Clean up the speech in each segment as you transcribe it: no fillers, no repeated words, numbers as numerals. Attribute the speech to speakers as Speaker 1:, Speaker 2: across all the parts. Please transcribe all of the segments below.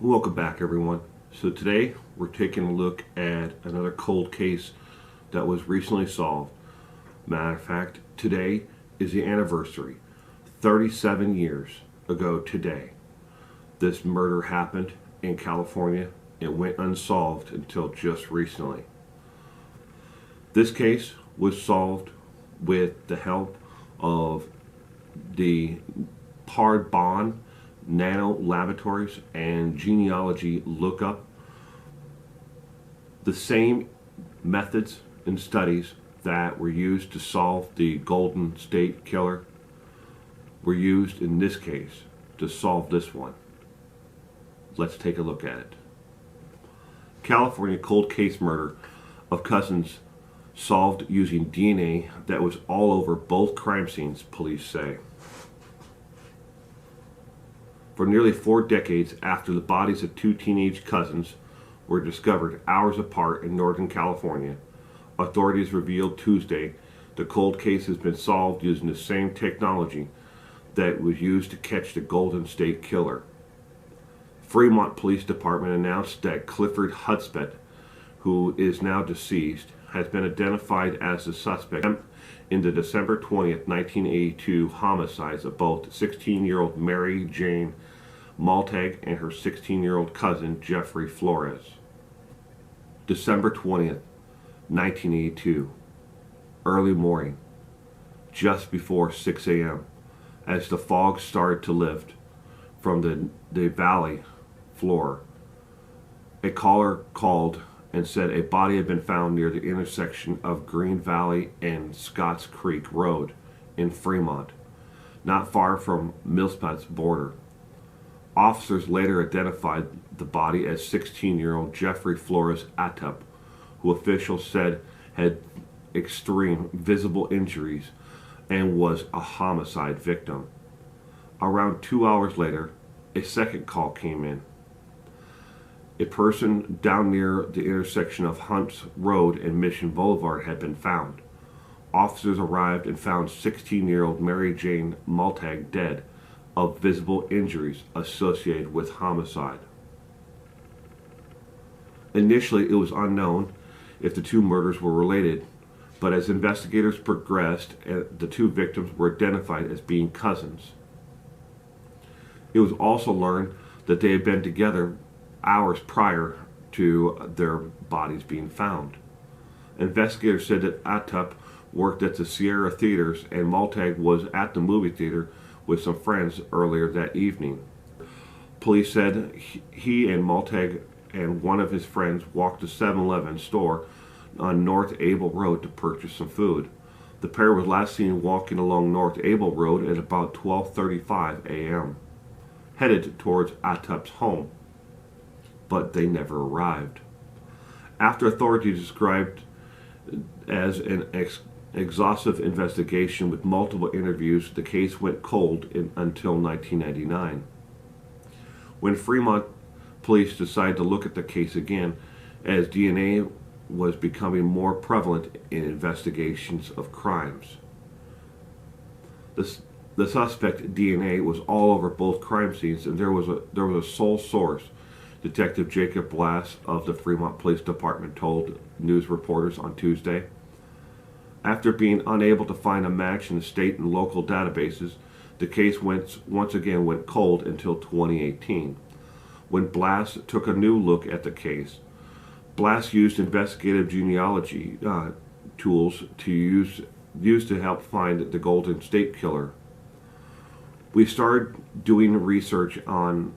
Speaker 1: Welcome back, everyone. So today we're taking a look at another cold case that was recently solved. Matter of fact, today is the anniversary. 37 years ago today, this murder happened in California. It went unsolved until just recently. This case was solved with the help of the Hard Bond Nano Laboratories and Genealogy Lookup. The same methods and studies that were used to solve the Golden State Killer were used in this case to solve this one. Let's take a look at it. California cold case murder of cousins solved using DNA that was all over both crime scenes, police say. For nearly 4 decades after the bodies of 2 teenage cousins were discovered hours apart in Northern California, authorities revealed Tuesday the cold case has been solved using the same technology that was used to catch the Golden State Killer. Fremont Police Department announced that Clifford Hudspeth, who is now deceased, has been identified as the suspect in the December 20th, 1982 homicides of both 16-year-old Mary Jane Malatag and her 16-year-old cousin Jeffrey Flores. December 20th, 1982, early morning, just before 6 a.m., as the fog started to lift from the valley floor, a caller called and said a body had been found near the intersection of Green Valley and Scotts Creek Road in Fremont, not far from Millspat's border. Officers later identified the body as 16-year-old Jeffrey Flores Atup, who officials said had extreme visible injuries and was a homicide victim. Around 2 hours later, a second call came in. A person down near the intersection of Hunts Road and Mission Boulevard had been found. Officers arrived and found 16-year-old Mary Jane Malatag dead of visible injuries associated with homicide. Initially, it was unknown if the 2 murders were related, but as investigators progressed, the 2 victims were identified as being cousins. It was also learned that they had been together hours prior to their bodies being found. Investigators said that Atup worked at the Sierra Theaters and Malatag was at the movie theater with some friends earlier that evening. Police said he and Malatag and one of his friends walked to 7-Eleven store on North Abel Road to purchase some food. The pair was last seen walking along North Abel Road at about 12:35 a.m., headed towards Atup's home, but they never arrived. After authorities described as an exhaustive investigation with multiple interviews, the case went cold until 1999. When Fremont police decided to look at the case again, as DNA was becoming more prevalent in investigations of crimes. The suspect DNA was all over both crime scenes, and there was a sole source. Detective Jacob Blass of the Fremont Police Department told news reporters on Tuesday. After being unable to find a match in the state and local databases, the case once again went cold until 2018, when Blass took a new look at the case. Blass used investigative genealogy tools to use to help find the Golden State Killer. We started doing research on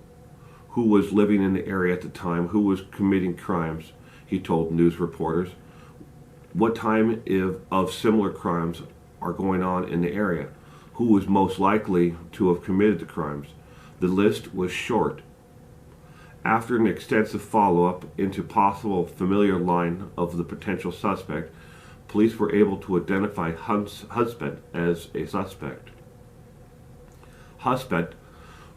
Speaker 1: who was living in the area at the time, who was committing crimes, he told news reporters. What time of similar crimes are going on in the area? Who was most likely to have committed the crimes? The list was short. After an extensive follow-up into possible familiar line of the potential suspect, police were able to identify Hudspeth as a suspect. Hudspeth,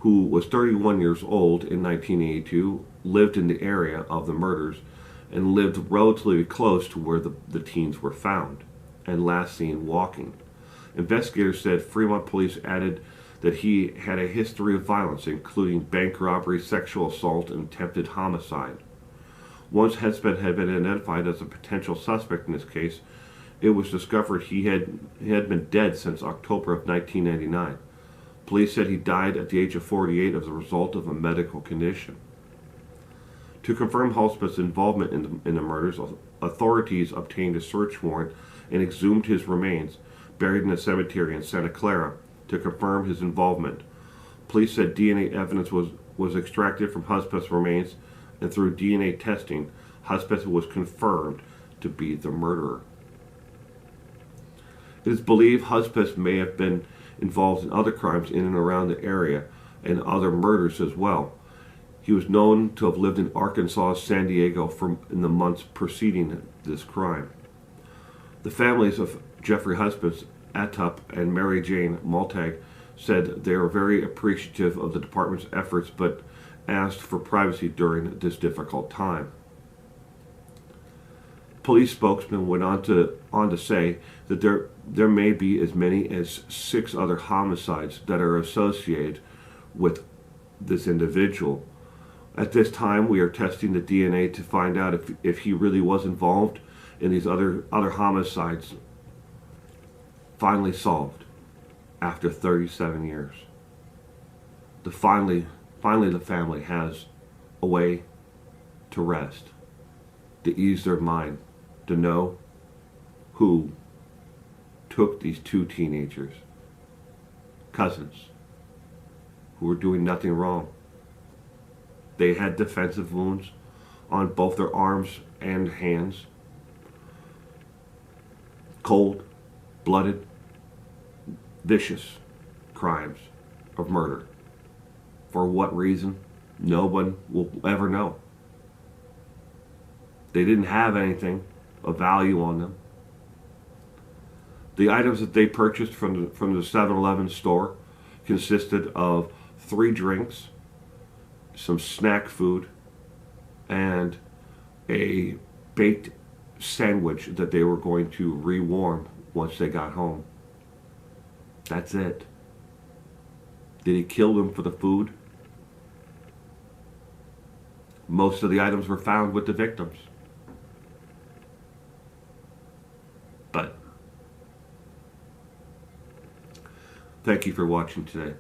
Speaker 1: who was 31 years old in 1982, lived in the area of the murders and lived relatively close to where the teens were found and last seen walking. Investigators said Fremont police added that he had a history of violence, including bank robbery, sexual assault, and attempted homicide. Once Hespeth had been identified as a potential suspect in this case, it was discovered he had been dead since October of 1999. Police said he died at the age of 48 as a result of a medical condition. To confirm Hespeth's involvement in the murders, authorities obtained a search warrant and exhumed his remains, buried in a cemetery in Santa Clara, to confirm his involvement. Police said DNA evidence was extracted from Hespeth's remains, and through DNA testing, Hespeth was confirmed to be the murderer. It is believed Hespeth may have been involved in other crimes in and around the area and other murders as well. He was known to have lived in Arkansas, San Diego in the months preceding this crime. The families of Jeffrey Flores Atup and Mary Jane Malatag said they were very appreciative of the department's efforts, but asked for privacy during this difficult time. Police spokesman went on to say that there may be as many as 6 other homicides that are associated with this individual. At this time, we are testing the DNA to find out if he really was involved in these other homicides, finally solved after 37 years. Finally the family has a way to rest, to ease their mind, to know who took these 2 teenagers, cousins, who were doing nothing wrong. They had defensive wounds on both their arms and hands. Cold, blooded, vicious crimes of murder. For what reason? No one will ever know. They didn't have anything of value on them. The items that they purchased from the 7-Eleven store consisted of 3 drinks, some snack food, and a baked sandwich that they were going to rewarm once they got home. That's it. Did he kill them for the food? Most of the items were found with the victims. But thank you for watching today.